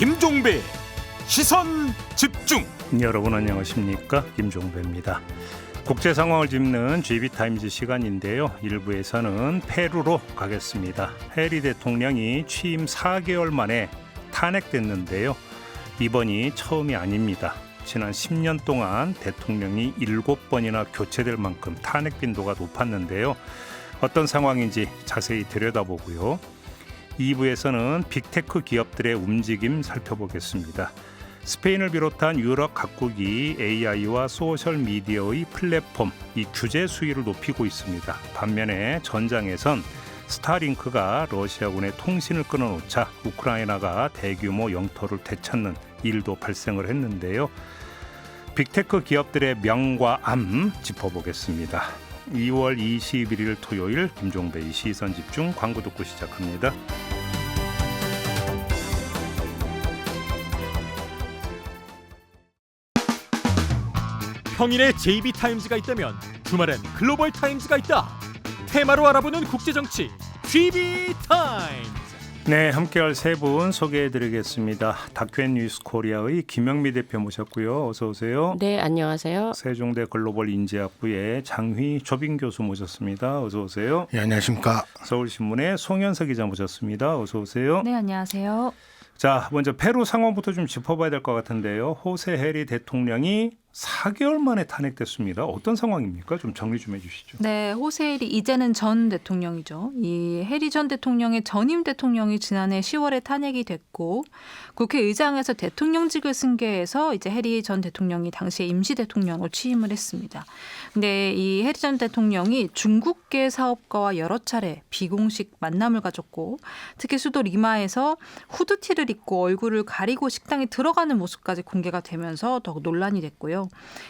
김종배 시선 집중. 여러분 안녕하십니까, 김종배입니다. 국제 상황을 짚는 GB타임즈 시간인데요. 1부에서는 페루로 가겠습니다. 해리 대통령이 취임 4개월 만에 탄핵됐는데요. 이번이 처음이 아닙니다. 지난 10년 동안 대통령이 7번이나 교체될 만큼 탄핵 빈도가 높았는데요. 어떤 상황인지 자세히 들여다보고요. 2부에서는 빅테크 기업들의 움직임 살펴보겠습니다. 스페인을 비롯한 유럽 각국이 AI와 소셜미디어의 플랫폼, 이 규제 수위를 높이고 있습니다. 반면에 전장에선 스타링크가 러시아군의 통신을 끊어놓자 우크라이나가 대규모 영토를 되찾는 일도 발생을 했는데요. 빅테크 기업들의 명과 암 짚어보겠습니다. 2월 21일 토요일 김종배의 시선집중, 광고 듣고 시작합니다. 평일에 JB타임즈가 있다면 주말엔 글로벌타임즈가 있다. 테마로 알아보는 국제정치 GB타임즈. 네, 함께할 세 분 소개해드리겠습니다. 다큐엔 뉴스 코리아의 김영미 대표 모셨고요. 어서 오세요. 네, 안녕하세요. 세종대 글로벌 인재학부의 장휘 조빈 교수 모셨습니다. 어서 오세요. 네, 안녕하십니까. 서울신문의 송현석 기자 모셨습니다. 어서 오세요. 네, 안녕하세요. 자, 먼저 페루 상황부터 좀 짚어봐야 될 것 같은데요. 호세 헤리 대통령이 4개월 만에 탄핵됐습니다. 어떤 상황입니까? 좀 정리 좀 해주시죠. 네, 호세 헤리 이제는 전 대통령이죠. 이 헤리 전 대통령의 전임 대통령이 지난해 10월에 탄핵이 됐고 국회의장에서 대통령직을 승계해서 이제 헤리 전 대통령이 당시에 임시 대통령으로 취임을 했습니다. 근데 이 헤리 전 대통령이 중국계 사업가와 여러 차례 비공식 만남을 가졌고 특히 수도 리마에서 후드티를 입고 얼굴을 가리고 식당에 들어가는 모습까지 공개가 되면서 더욱 논란이 됐고요.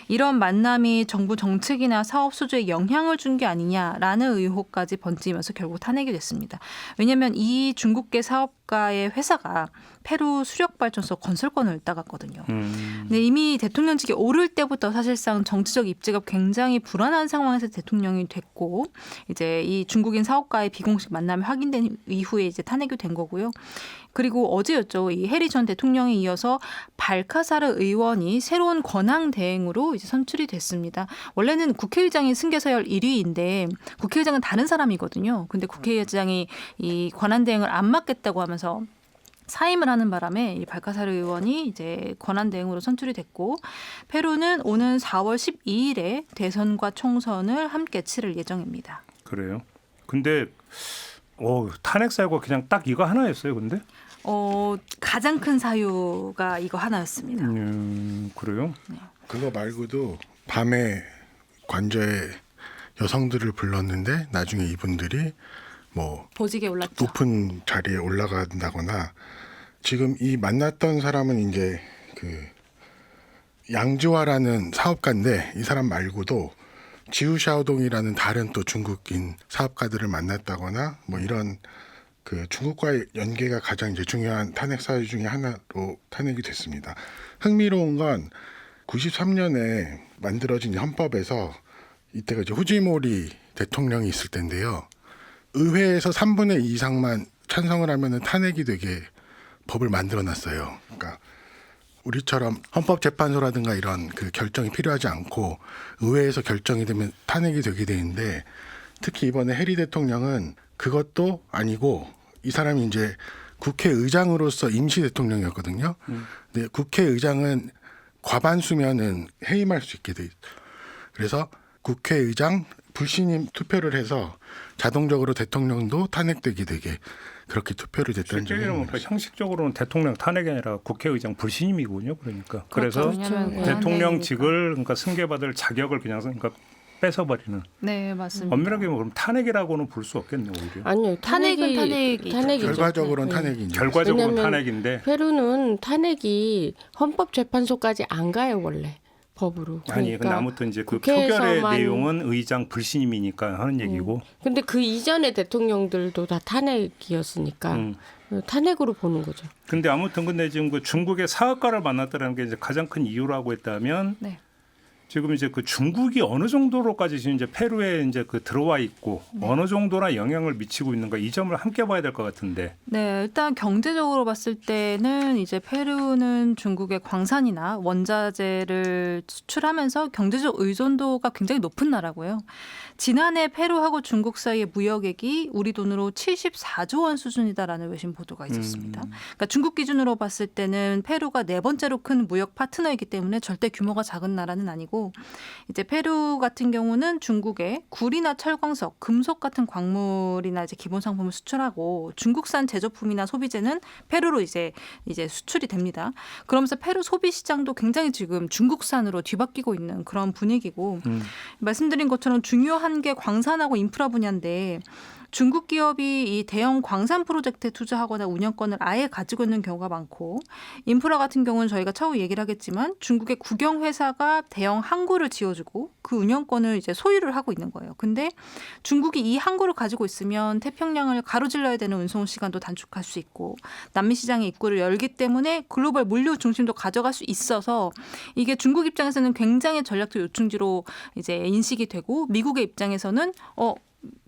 이런 만남이 정부 정책이나 사업 수주에 영향을 준 게 아니냐라는 의혹까지 번지면서 결국 탄핵이 됐습니다. 왜냐하면 이 중국계 사업가의 회사가 페루 수력발전소 건설권을 따갔거든요. 근데 이미 대통령직에 오를 때부터 사실상 정치적 입지가 굉장히 불안한 상황에서 대통령이 됐고 이제 이 중국인 사업가의 비공식 만남이 확인된 이후에 이제 탄핵이 된 거고요. 그리고 어제였죠. 이 해리 전 대통령에 이어서 발카사르 의원이 새로운 권한 대행으로 이제 선출이 됐습니다. 원래는 국회의장이 승계 서열 1위인데 국회의장은 다른 사람이거든요. 근데 국회의장이 이 권한 대행을 안 맡겠다고 하면서 사임을 하는 바람에 이 발카사르 의원이 이제 권한 대행으로 선출이 됐고 페루는 오는 4월 12일에 대선과 총선을 함께 치를 예정입니다. 그래요? 근데 탄핵 사유가 그냥 딱 이거 하나였어요, 근데? 가장 큰 사유가 이거 하나였습니다. 그래요? 네. 그거 말고도 밤에 관저에 여성들을 불렀는데 나중에 이분들이 뭐 보직에 올랐죠. 높은 자리에 올라간다거나 지금 이 만났던 사람은 이제 그 양지화라는 사업가인데 이 사람 말고도 지우샤오동이라는 다른 또 중국인 사업가들을 만났다거나 뭐 이런 그 중국과의 연계가 가장 이제 중요한 탄핵 사유 중에 하나로 탄핵이 됐습니다. 흥미로운 건 93년에 만들어진 헌법에서 이때가 이제 후지모리 대통령이 있을 때인데요. 의회에서 3분의 2 이상만 찬성을 하면은 탄핵이 되게 법을 만들어놨어요. 그러니까 우리처럼 헌법재판소라든가 이런 그 결정이 필요하지 않고 의회에서 결정이 되면 탄핵이 되게 되는데 특히 이번에 해리 대통령은 그것도 아니고 이 사람이 이제 국회의장으로서 임시 대통령이었거든요. 근데 국회의장은 과반수면은 해임할 수 있게 돼 있어요. 그래서 국회의장 불신임 투표를 해서 자동적으로 대통령도 탄핵되게 되게 그렇게 투표를 됐다는 점이 그러니까 형식적으로는 대통령 탄핵이 아니라 국회의장 불신임이군요. 그러니까 그래서 그렇죠. 대통령직을 그러니까 승계받을 자격을 그냥 그러니까 뺏어버리는. 네, 맞습니다. 엄밀하게 그럼 탄핵이라고는 볼 수 없겠네요, 오히려. 아니요, 탄핵이죠. 결과적으로는 네. 탄핵이죠. 결과적으로는 왜냐하면 탄핵인데. 페루는 탄핵이 헌법재판소까지 안 가요, 원래 법으로. 아니, 근데 그러니까 아무튼 이제 그 표결의 국회에서만- 내용은 의장 불신임이니까 하는 얘기고. 근데 그 이전의 대통령들도 다 탄핵이었으니까 탄핵으로 보는 거죠. 근데 아무튼 근데 지금 그 중국의 사업가를 만났다는 게 이제 가장 큰 이유라고 했다면 네. 지금 이제 그 중국이 어느 정도로까지 지금 이제 페루에 이제 그 들어와 있고 어느 정도나 영향을 미치고 있는가 이 점을 함께 봐야 될 것 같은데. 네, 일단 경제적으로 봤을 때는 이제 페루는 중국의 광산이나 원자재를 수출하면서 경제적 의존도가 굉장히 높은 나라고요. 지난해 페루하고 중국 사이의 무역액이 우리 돈으로 74조 원 수준이다라는 외신 보도가 있었습니다. 그러니까 중국 기준으로 봤을 때는 페루가 네 번째로 큰 무역 파트너이기 때문에 절대 규모가 작은 나라는 아니고 이제 페루 같은 경우는 중국에 굴이나 철광석, 금속 같은 광물이나 이제 기본 상품을 수출하고 중국산 제조품이나 소비재는 페루로 이제 수출이 됩니다. 그러면서 페루 소비 시장도 굉장히 지금 중국산으로 뒤바뀌고 있는 그런 분위기고 말씀드린 것처럼 중요한 게 광산하고 인프라 분야인데 중국 기업이 이 대형 광산 프로젝트에 투자하거나 운영권을 아예 가지고 있는 경우가 많고 인프라 같은 경우는 저희가 차후 얘기를 하겠지만 중국의 국영 회사가 대형 항구를 지어주고 그 운영권을 이제 소유를 하고 있는 거예요. 근데 중국이 이 항구를 가지고 있으면 태평양을 가로질러야 되는 운송 시간도 단축할 수 있고 남미 시장의 입구를 열기 때문에 글로벌 물류 중심도 가져갈 수 있어서 이게 중국 입장에서는 굉장히 전략적 요충지로 이제 인식이 되고 미국의 입장에서는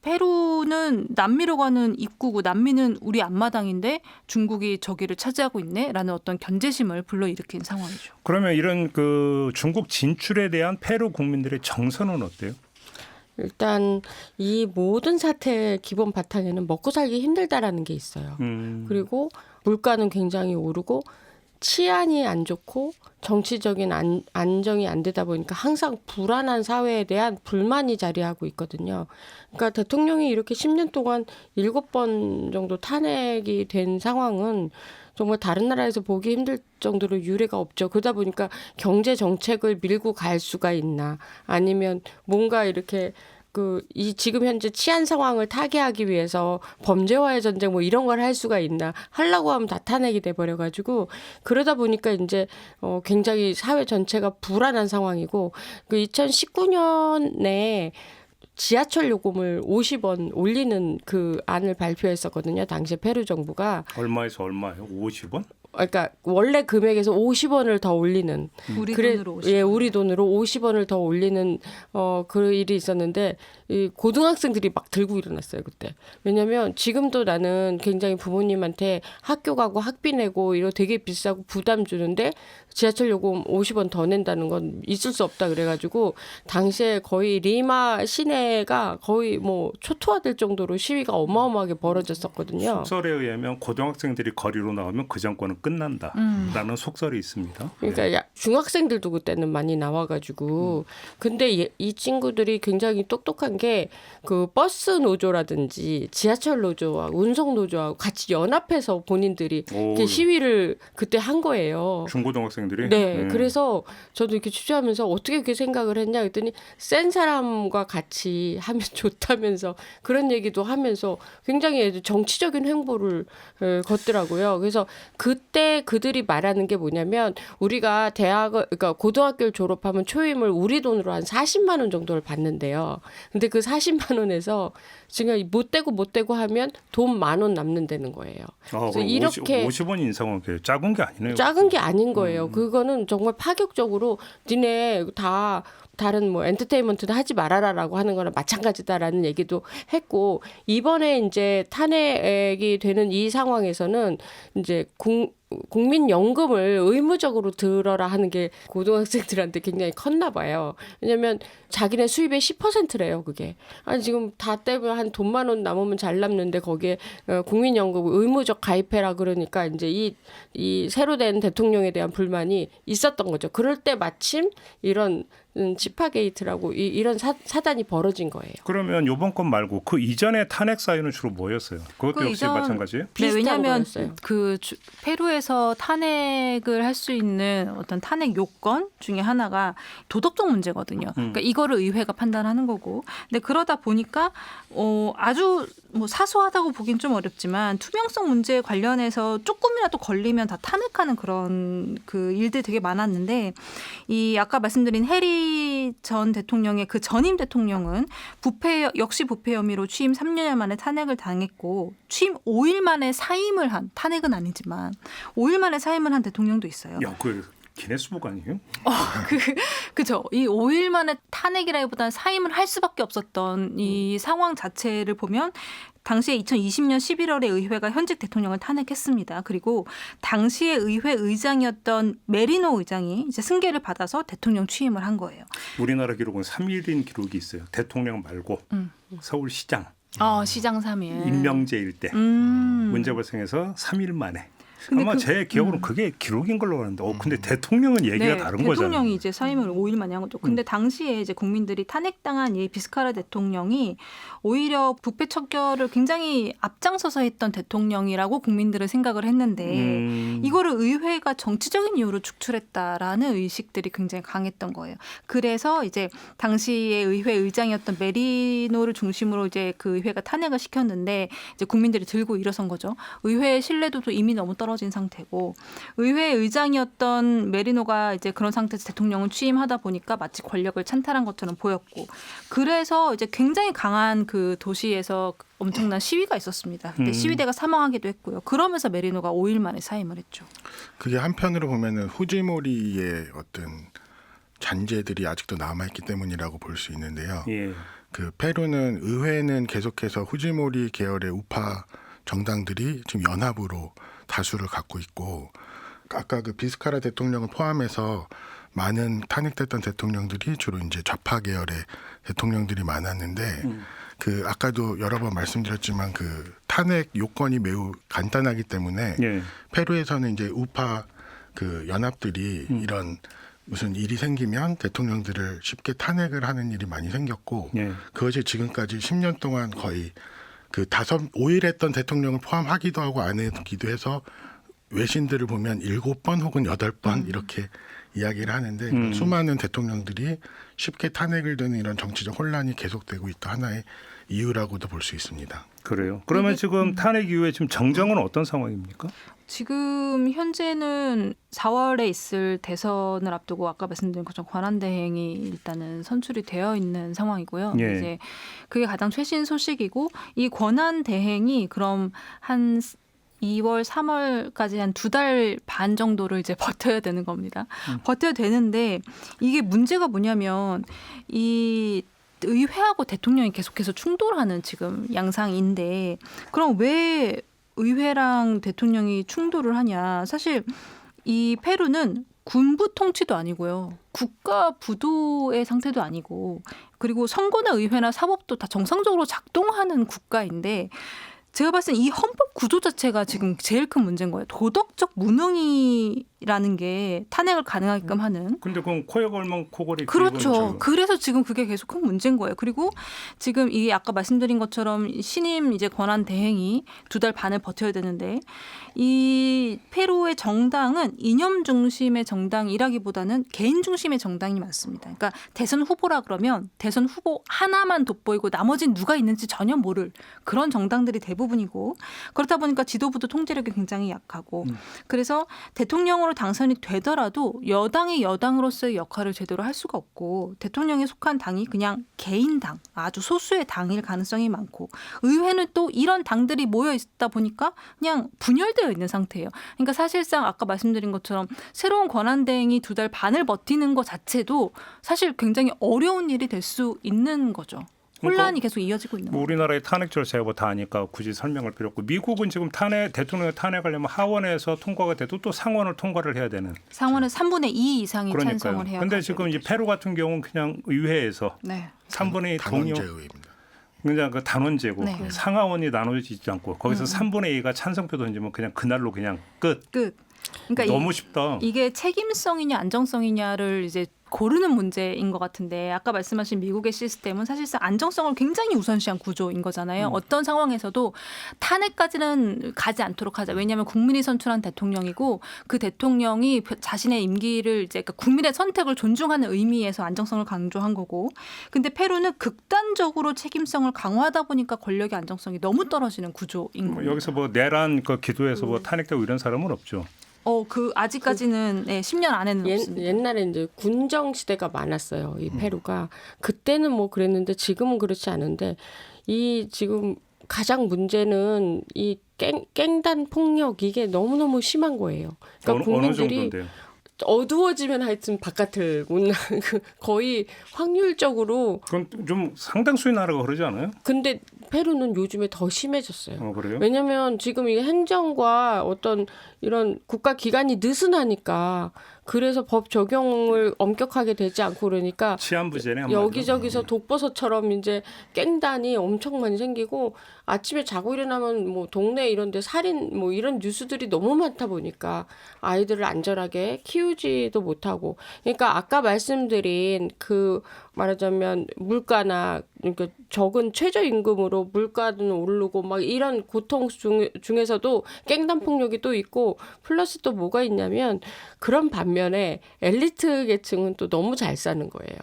페루는 남미로 가는 입구고 남미는 우리 앞마당인데 중국이 저기를 차지하고 있네라는 어떤 견제심을 불러일으킨 상황이죠. 그러면 이런 그 중국 진출에 대한 페루 국민들의 정서는 어때요? 일단 이 모든 사태의 기본 바탕에는 먹고 살기 힘들다라는 게 있어요. 그리고 물가는 굉장히 오르고 치안이 안 좋고 정치적인 안정이 안 되다 보니까 항상 불안한 사회에 대한 불만이 자리하고 있거든요. 그러니까 대통령이 이렇게 10년 동안 7번 정도 탄핵이 된 상황은 정말 다른 나라에서 보기 힘들 정도로 유례가 없죠. 그러다 보니까 경제 정책을 밀고 갈 수가 있나 아니면 뭔가 이렇게 이 지금 현재 치안 상황을 타개하기 위해서 범죄와의 전쟁 뭐 이런 걸 할 수가 있나 하려고 하면 다 탄핵이 돼버려가지고 그러다 보니까 이제 굉장히 사회 전체가 불안한 상황이고 그 2019년에 지하철 요금을 50원 올리는 그 안을 발표했었거든요. 당시 페루 정부가. 얼마에서 얼마예요? 50원? 그러니까 원래 금액에서 50원을 더 올리는 우리 돈으로 50원. 예, 우리 돈으로 50원을 더 올리는 그 일이 있었는데 이 고등학생들이 막 들고 일어났어요 그때. 왜냐하면 지금도 나는 굉장히 부모님한테 학교 가고 학비 내고 이거 되게 비싸고 부담 주는데 지하철 요금 50원 더 낸다는 건 있을 수 없다 그래가지고 당시에 거의 리마 시내가 거의 뭐 초토화될 정도로 시위가 어마어마하게 벌어졌었거든요. 속설에 의하면 고등학생들이 거리로 나오면 그 정권은 끝난다라는 속설이 있습니다. 그러니까 중학생들도 그때는 많이 나와가지고 근데 이 친구들이 굉장히 똑똑한 게 그 버스 노조라든지 지하철 노조와 운송 노조하고 같이 연합해서 본인들이 이렇게 시위를 그때 한 거예요. 중고등학생들이? 네, 그래서 저도 이렇게 취재하면서 어떻게 그렇게 생각을 했냐 했더니 센 사람과 같이 하면 좋다면서 그런 얘기도 하면서 굉장히 정치적인 행보를 걷더라고요. 그래서 그때 그들이 말하는 게 뭐냐면 우리가 그러니까 고등학교를 졸업하면 초임을 우리 돈으로 한 40만 원 정도를 받는데요. 근데 그 40만 원에서 지금 못 되고 하면 돈 10,000원 남는다는 거예요. 그래서 이렇게 50원 인상은 작은 게 아니네요. 작은 게 아닌 거예요. 그거는 정말 파격적으로 니네 다 다른 뭐 엔터테인먼트는 하지 말아라라고 하는 거랑 마찬가지다라는 얘기도 했고 이번에 이제 탄핵이 되는 이 상황에서는 이제 국민연금을 의무적으로 들어라 하는 게 고등학생들한테 굉장히 컸나 봐요. 왜냐하면 자기네 수입의 10%래요. 그게. 아니 지금 다 떼면 한 돈 10,000원 남으면 잘 남는데 거기에 국민연금 의무적 가입해라 그러니까 이제 이 새로 된 대통령에 대한 불만이 있었던 거죠. 그럴 때 마침 이런 지파게이트라고 이런 사단이 벌어진 거예요. 그러면 이번 건 말고 그 이전의 탄핵 사유는 주로 뭐였어요? 그것도 역시 마찬가지예요? 네, 왜냐하면 거였어요. 페루에서 탄핵을 할 수 있는 어떤 탄핵 요건 중에 하나가 도덕적 문제거든요. 그러니까 이거를 의회가 판단하는 거고. 근데 그러다 보니까 아주 뭐 사소하다고 보긴 좀 어렵지만 투명성 문제에 관련해서 조금이라도 걸리면 다 탄핵하는 그런 그 일들이 되게 많았는데 이 아까 말씀드린 해리 전 대통령의 그 전임 대통령은 역시 부패 혐의로 취임 3년 만에 탄핵을 당했고 취임 5일 만에 사임을 한 탄핵은 아니지만 5일 만에 사임을 한 대통령도 있어요. 야, 그 기네스북 아니에요? 그죠. 이 5일 만에 탄핵이라기보다는 사임을 할 수밖에 없었던 이 상황 자체를 보면 당시에 2020년 11월에 의회가 현직 대통령을 탄핵했습니다. 그리고 당시에 의회 의장이었던 메리노 의장이 이제 승계를 받아서 대통령 취임을 한 거예요. 우리나라 기록은 3일인 기록이 있어요. 대통령 말고 서울시장 시장 3일. 임명제일 때 문제 발생해서 3일 만에. 아마 제 기억으로는 그게 기록인 걸로 아는데, 근데 대통령은 얘기가 다른 거잖아요. 대통령이 이제 사임을 5일 만에 한 거죠. 근데 당시에 이제 국민들이 탄핵당한 이 비스카라 대통령이 오히려 부패 척결을 굉장히 앞장서서 했던 대통령이라고 국민들은 생각을 했는데 이거를 의회가 정치적인 이유로 축출했다라는 의식들이 굉장히 강했던 거예요. 그래서 이제 당시에 의회 의장이었던 메리노를 중심으로 이제 그 의회가 탄핵을 시켰는데 이제 국민들이 들고 일어선 거죠. 의회의 신뢰도도 이미 너무 떨어진 상태고 의회 의장이었던 메리노가 이제 그런 상태에서 대통령을 취임하다 보니까 마치 권력을 찬탈한 것처럼 보였고 그래서 이제 굉장히 강한 그 도시에서 엄청난 시위가 있었습니다. 근데 시위대가 사망하기도 했고요. 그러면서 메리노가 5일 만에 사임을 했죠. 그게 한편으로 보면은 후지모리의 어떤 잔재들이 아직도 남아있기 때문이라고 볼 수 있는데요. 예. 그 페루는 의회는 계속해서 후지모리 계열의 우파 정당들이 지금 연합으로 다수를 갖고 있고 아까 그 비스카라 대통령을 포함해서 많은 탄핵됐던 대통령들이 주로 이제 좌파 계열의 대통령들이 많았는데 그 아까도 여러 번 말씀드렸지만 그 탄핵 요건이 매우 간단하기 때문에 예. 페루에서는 이제 우파 그 연합들이 이런 무슨 일이 생기면 대통령들을 쉽게 탄핵을 하는 일이 많이 생겼고 예. 그것이 지금까지 10년 동안 거의 그 5일 했던 대통령을 포함하기도 하고 안 하기도 해서 외신들을 보면 7번 혹은 8번 이렇게 이야기를 하는데 수많은 대통령들이 쉽게 탄핵을 되는 이런 정치적 혼란이 계속되고 있다 하나의 이유라고도 볼 수 있습니다. 그래요. 그러면 지금 탄핵 이후에 지금 정정은 어떤 상황입니까? 지금 현재는 4월에 있을 대선을 앞두고 아까 말씀드린 것처럼 권한대행이 일단은 선출이 되어 있는 상황이고요. 예. 이제 그게 가장 최신 소식이고 이 권한대행이 그럼 한 2월, 3월까지 한 2달 반 정도를 이제 버텨야 되는 겁니다. 버텨야 되는데 이게 문제가 뭐냐면 이 의회하고 대통령이 계속해서 충돌하는 지금 양상인데 그럼 왜 의회랑 대통령이 충돌을 하냐. 사실 이 페루는 군부 통치도 아니고요. 국가 부도의 상태도 아니고 그리고 선거나 의회나 사법도 다 정상적으로 작동하는 국가인데 제가 봤을 때 이 헌법 구조 자체가 지금 제일 큰 문제인 거예요. 도덕적 무능이라는 게 탄핵을 가능하게끔 하는. 근데 그건 코에 걸면 코골이. 그렇죠. 그래서 지금 그게 계속 큰 문제인 거예요. 그리고 지금 이게 아까 말씀드린 것처럼 신임 이제 권한 대행이 2달 반을 버텨야 되는데 이 페루의 정당은 이념 중심의 정당이라기보다는 개인 중심의 정당이 많습니다. 그러니까 대선 후보라 그러면 대선 후보 하나만 돋보이고 나머지는 누가 있는지 전혀 모를 그런 정당들이 대부분이고 그렇다 보니까 지도부도 통제력이 굉장히 약하고 그래서 대통령으로 당선이 되더라도 여당이 여당으로서의 역할을 제대로 할 수가 없고 대통령에 속한 당이 그냥 개인당 아주 소수의 당일 가능성이 많고 의회는 또 이런 당들이 모여 있다 보니까 그냥 분열되어 있는 상태예요. 그러니까 사실상 아까 말씀드린 것처럼 새로운 권한대행이 2달 반을 버티는 것 자체도 사실 굉장히 어려운 일이 될 수 있는 거죠. 혼란이 계속 이어지고 있는 거예요. 우리나라의 탄핵 절차가 뭐 다 아니까 굳이 설명할 필요 없고 미국은 지금 대통령을 탄핵하려면 하원에서 통과가 돼도 또 상원을 통과를 해야 되는. 상원은 3분의 2 이상이 그러니까요. 찬성을 해야. 그런데 지금 이제 페루 같은 경우는 그냥 의회에서 네. 3분의 2 단원제 동의. 의회입니다. 그냥 그 단원제고 네. 상하원이 나눠지지 않고 거기서 3분의 2가 찬성표 던지면 그냥 그날로 그냥 끝. 그러니까 너무 쉽다. 이게 책임성이냐 안정성이냐를 이제 고르는 문제인 것 같은데 아까 말씀하신 미국의 시스템은 사실상 안정성을 굉장히 우선시한 구조인 거잖아요. 어떤 상황에서도 탄핵까지는 가지 않도록 하자. 왜냐하면 국민이 선출한 대통령이고 그 대통령이 자신의 임기를 이제 그러니까 국민의 선택을 존중하는 의미에서 안정성을 강조한 거고. 근데 페루는 극단적으로 책임성을 강화하다 보니까 권력의 안정성이 너무 떨어지는 구조인 거예요. 여기서 뭐 내란 그 기도에서 뭐 탄핵되고 이런 사람은 없죠. 그 아직까지는 10년 안에는 없습니다. 옛날에 이제 군정 시대가 많았어요. 이 페루가 그때는 뭐 그랬는데 지금은 그렇지 않은데 이 지금 가장 문제는 이 깽단 폭력 이게 너무너무 심한 거예요. 그러니까 어느 국민들이 정도인데요? 어두워지면 하여튼 바깥을 못 나. 거의 확률적으로. 그건 좀 상당수의 나라가 그러지 않아요? 근데 페루는 요즘에 더 심해졌어요. 그래요? 왜냐하면 지금 이 행정과 어떤 이런 국가 기관이 느슨하니까 그래서 법 적용을 엄격하게 되지 않고 그러니까 치안부재네 한마디로. 여기저기서 독버섯처럼 이제 깽단이 엄청 많이 생기고 아침에 자고 일어나면 뭐 동네 이런 데 살인 뭐 이런 뉴스들이 너무 많다 보니까 아이들을 안전하게 키우지도 못하고 그러니까 아까 말씀드린 그 말하자면 물가나 그러니까 적은 최저임금으로 물가는 오르고 막 이런 고통 중에서도 깽단 폭력이 또 있고 플러스 또 뭐가 있냐면 그런 반면에 엘리트 계층은 또 너무 잘 사는 거예요.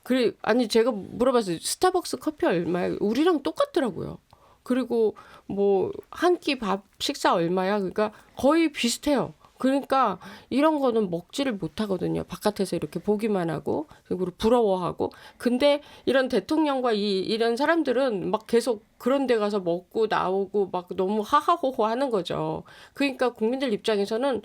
그래 아니 제가 물어봤어요. 스타벅스 커피 얼마야? 우리랑 똑같더라고요. 그리고 뭐 한 끼 밥 식사 얼마야? 그러니까 거의 비슷해요. 그러니까 이런 거는 먹지를 못하거든요. 바깥에서 이렇게 보기만 하고 그리고 부러워하고. 근데 이런 대통령과 이런 사람들은 막 계속 그런 데 가서 먹고 나오고 막 너무 하하호호 하는 거죠. 그러니까 국민들 입장에서는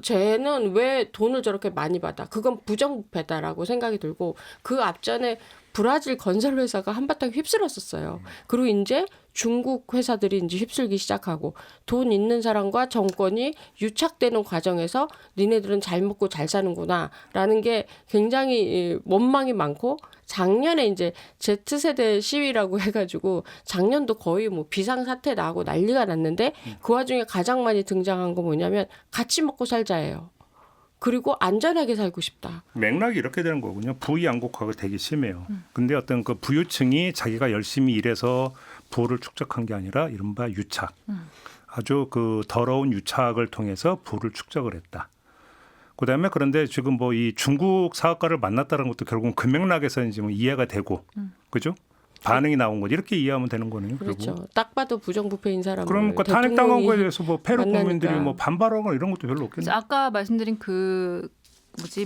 쟤는 왜 돈을 저렇게 많이 받아? 그건 부정부패다라고 생각이 들고 그 앞전에 브라질 건설 회사가 한바탕 휩쓸었었어요. 그리고 이제 중국 회사들이 이제 휩쓸기 시작하고 돈 있는 사람과 정권이 유착되는 과정에서 니네들은 잘 먹고 잘 사는구나라는 게 굉장히 원망이 많고 작년에 이제 Z세대 시위라고 해가지고 작년도 거의 뭐 비상사태 나고 난리가 났는데 그 와중에 가장 많이 등장한 거 뭐냐면 같이 먹고 살자예요. 그리고 안전하게 살고 싶다. 맥락이 이렇게 되는 거군요. 부양국화가 되게 심해요. 근데 어떤 그 부유층이 자기가 열심히 일해서 부를 축적한 게 아니라 이른바 유착. 아주 그 더러운 유착을 통해서 부를 축적을 했다. 그다음에 그런데 지금 뭐 이 중국 사업가를 만났다는 것도 결국은 그 맥락에서 이제 뭐 이해가 되고, 그죠? 반응이 나온 거지 이렇게 이해하면 되는 거네요. 그렇죠. 결국. 딱 봐도 부정부패인 사람을 그럼 그 탄핵당한 거에 대해서 뭐 페루 만나니까. 국민들이 뭐 반발하거나 이런 것도 별로 없겠네요. 아까 말씀드린 그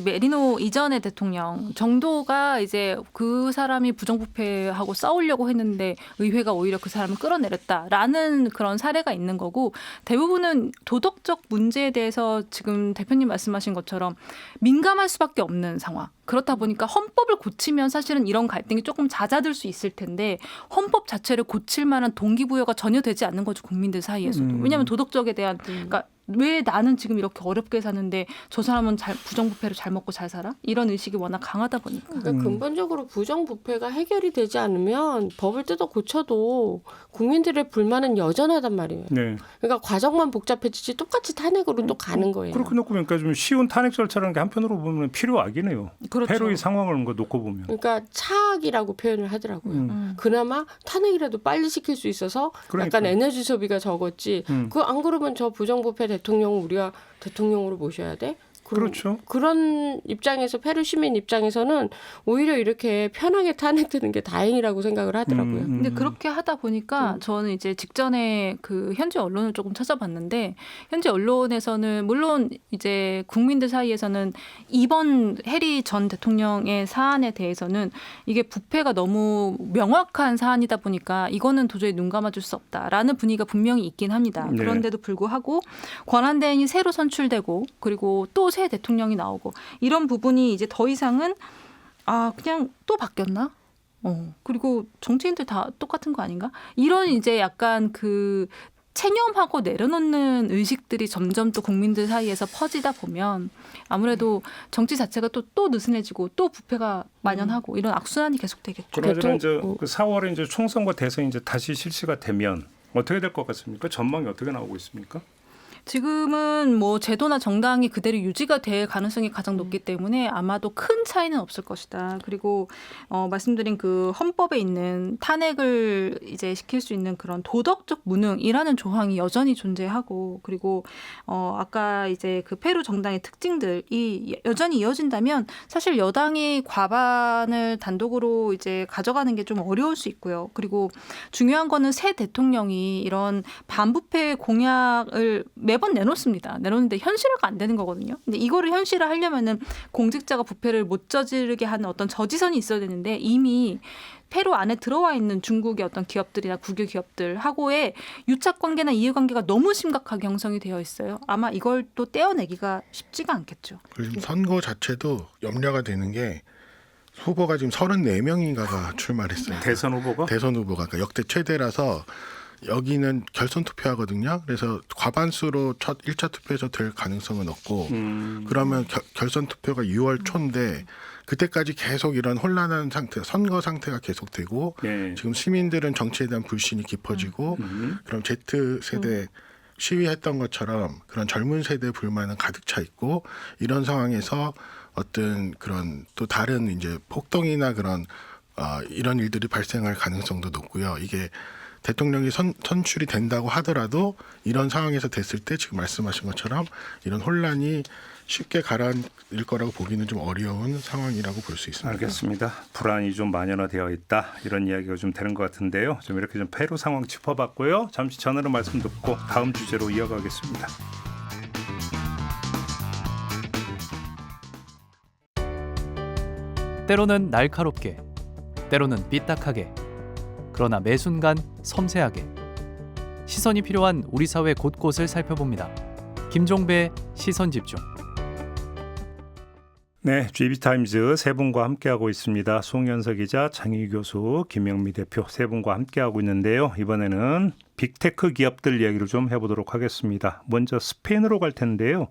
메리노 이전의 대통령 정도가 이제 그 사람이 부정부패하고 싸우려고 했는데 의회가 오히려 그 사람을 끌어내렸다라는 그런 사례가 있는 거고 대부분은 도덕적 문제에 대해서 지금 대표님 말씀하신 것처럼 민감할 수밖에 없는 상황. 그렇다 보니까 헌법을 고치면 사실은 이런 갈등이 조금 잦아들 수 있을 텐데 헌법 자체를 고칠 만한 동기부여가 전혀 되지 않는 거죠. 국민들 사이에서도. 왜냐하면 도덕적에 대한 그러니까 왜 나는 지금 이렇게 어렵게 사는데 저 사람은 부정부패로 잘 먹고 잘 살아? 이런 의식이 워낙 강하다 보니까. 그러니까 근본적으로 부정부패가 해결이 되지 않으면 법을 뜯어 고쳐도 국민들의 불만은 여전하단 말이에요. 네. 그러니까 과정만 복잡해지지 똑같이 탄핵으로 또 가는 거예요. 그렇게 놓고 보니까 좀 쉬운 탄핵 절차라는 게 한편으로 보면 필요하긴 해요. 그렇죠. 페루의 상황을 놓고 보면. 그러니까 차악이라고 표현을 하더라고요. 그나마 탄핵이라도 빨리 시킬 수 있어서 그러니까. 약간 에너지 소비가 적었지. 그 안 그러면 저 부정부패 대통령을 우리가 대통령으로 모셔야 돼? 그렇죠. 그런 입장에서 페루 시민 입장에서는 오히려 이렇게 편하게 탄핵되는 게 다행이라고 생각을 하더라고요. 근데 그렇게 하다 보니까 저는 이제 직전에 그 현지 언론을 조금 찾아봤는데 현지 언론에서는 물론 이제 국민들 사이에서는 이번 해리 전 대통령의 사안에 대해서는 이게 부패가 너무 명확한 사안이다 보니까 이거는 도저히 눈 감아줄 수 없다라는 분위기가 분명히 있긴 합니다. 네. 그런데도 불구하고 권한대행이 새로 선출되고 그리고 또 새 대통령이 나오고 이런 부분이 이제 더 이상은 그냥 또 바뀌었나? 그리고 정치인들 다 똑같은 거 아닌가? 이런 이제 약간 그 체념하고 내려놓는 의식들이 점점 또 국민들 사이에서 퍼지다 보면 아무래도 정치 자체가 또 느슨해지고 또 부패가 만연하고 이런 악순환이 계속되겠죠. 그러나 이제 그 4월에 이제 총선과 대선이 이제 다시 실시가 되면 어떻게 될 것 같습니까? 전망이 어떻게 나오고 있습니까? 지금은 뭐 제도나 정당이 그대로 유지가 될 가능성이 가장 높기 때문에 아마도 큰 차이는 없을 것이다. 그리고 말씀드린 그 헌법에 있는 탄핵을 이제 시킬 수 있는 그런 도덕적 무능이라는 조항이 여전히 존재하고 그리고 아까 이제 그 페루 정당의 특징들이 여전히 이어진다면 사실 여당이 과반을 단독으로 이제 가져가는 게 좀 어려울 수 있고요. 그리고 중요한 거는 새 대통령이 이런 반부패 공약을 매번 매번 내놓습니다. 내놓는데 현실화가 안 되는 거거든요. 근데 이거를 현실화하려면은 공직자가 부패를 못 저지르게 하는 어떤 저지선이 있어야 되는데 이미 페루 안에 들어와 있는 중국의 어떤 기업들이나 국유 기업들하고의 유착 관계나 이해관계가 너무 심각하게 형성이 되어 있어요. 아마 이걸 또 떼어내기가 쉽지가 않겠죠. 그리고 지금 선거 자체도 염려가 되는 게 후보가 지금 34명인가가 출마했어요. 대선 후보가 대선 후보가 그러니까 역대 최대라서 여기는 결선 투표하거든요. 그래서 과반수로 첫 1차 투표에서 될 가능성은 없고 그러면 결선 투표가 6월 초인데 그때까지 계속 이런 혼란한 상태, 선거 상태가 계속되고 예. 지금 시민들은 정치에 대한 불신이 깊어지고 그럼 Z세대 시위했던 것처럼 그런 젊은 세대 불만은 가득 차 있고 이런 상황에서 어떤 그런 또 다른 이제 폭동이나 그런 이런 일들이 발생할 가능성도 높고요. 이게 대통령이 선출이 된다고 하더라도 이런 상황에서 됐을 때 지금 말씀하신 것처럼 이런 혼란이 쉽게 가라앉을 거라고 보기는 좀 어려운 상황이라고 볼 수 있습니다. 알겠습니다. 불안이 좀 만연화되어 있다 이런 이야기가 좀 되는 것 같은데요. 좀 이렇게 좀 페루 상황 짚어봤고요. 잠시 전화로 말씀 듣고 다음 주제로 이어가겠습니다. 때로는 날카롭게, 때로는 삐딱하게, 그러나 매 순간 섬세하게 시선이 필요한 우리 사회 곳곳을 살펴봅니다. 김종배의 시선집중. 네, GB타임즈 세 분과 함께하고 있습니다. 송현석 기자, 장희 교수, 김영미 대표 세 분과 함께하고 있는데요. 이번에는 빅테크 기업들 이야기를 좀 해보도록 하겠습니다. 먼저 스페인으로 갈 텐데요.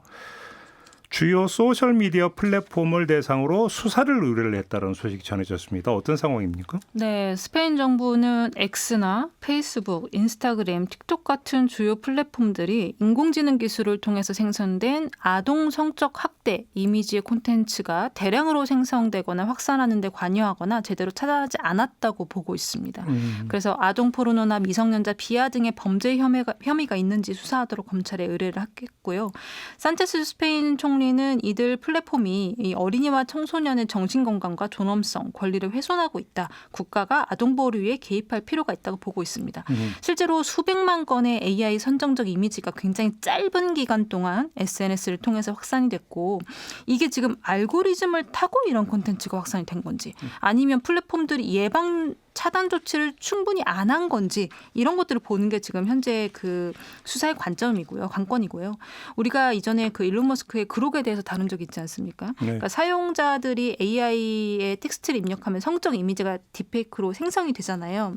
주요 소셜미디어 플랫폼을 대상으로 수사를 의뢰를 했다는 소식이 전해졌습니다. 어떤 상황입니까? 네, 스페인 정부는 X나 페이스북, 인스타그램, 틱톡 같은 주요 플랫폼들이 인공지능 기술을 통해서 생성된 아동 성적 학대 이미지의 콘텐츠가 대량으로 생성되거나 확산하는 데 관여하거나 제대로 차단하지 않았다고 보고 있습니다. 그래서 아동 포르노나 미성년자 비하 등의 범죄 혐의가 있는지 수사하도록 검찰에 의뢰를 했고요. 산체스 스페인 총리는 이들 플랫폼이 이 어린이와 청소년의 정신건강과 존엄성, 권리를 훼손하고 있다. 국가가 아동보호를 위해 개입할 필요가 있다고 보고 있습니다. 실제로 수백만 건의 AI 선정적 이미지가 굉장히 짧은 기간 동안 SNS를 통해서 확산이 됐고 이게 지금 알고리즘을 타고 이런 콘텐츠가 확산이 된 건지 아니면 플랫폼들이 예방 차단 조치를 충분히 안 한 건지 이런 것들을 보는 게 지금 현재 그 수사의 관건이고요. 우리가 이전에 그 일론 머스크의 그록에 대해서 다룬 적이 있지 않습니까? 네. 그러니까 사용자들이 AI에 텍스트를 입력하면 성적 이미지가 딥페이크로 생성이 되잖아요.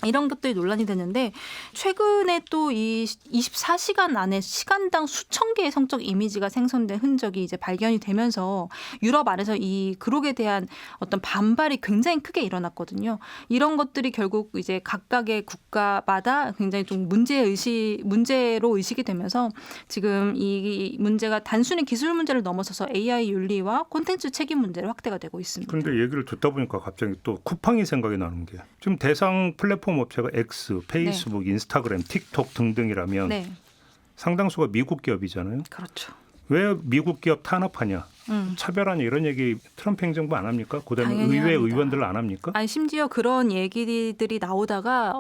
이런 것들이 논란이 되는데 최근에 또 이 24시간 안에 시간당 수천 개의 성적 이미지가 생성된 흔적이 이제 발견이 되면서 유럽 안에서 이 그록에 대한 어떤 반발이 굉장히 크게 일어났거든요. 이런 것들이 결국 이제 각각의 국가마다 굉장히 좀 문제로 의식이 되면서 지금 이 문제가 단순히 기술 문제를 넘어서서 AI 윤리와 콘텐츠 책임 문제로 확대가 되고 있습니다. 그런데 얘기를 듣다 보니까 갑자기 또 쿠팡이 생각이 나는 게 지금 대상 플랫폼 업체가 X, 페이스북, 네. 인스타그램, 틱톡 등등이라면 네, 상당수가 미국 기업이잖아요. 그렇죠. 왜 미국 기업 탄압하냐? 차별하냐 이런 얘기 트럼프 행정부 안 합니까? 그다음에 당연히 의회 합니다. 의원들 안 합니까? 아니 심지어 그런 얘기들이 나오다가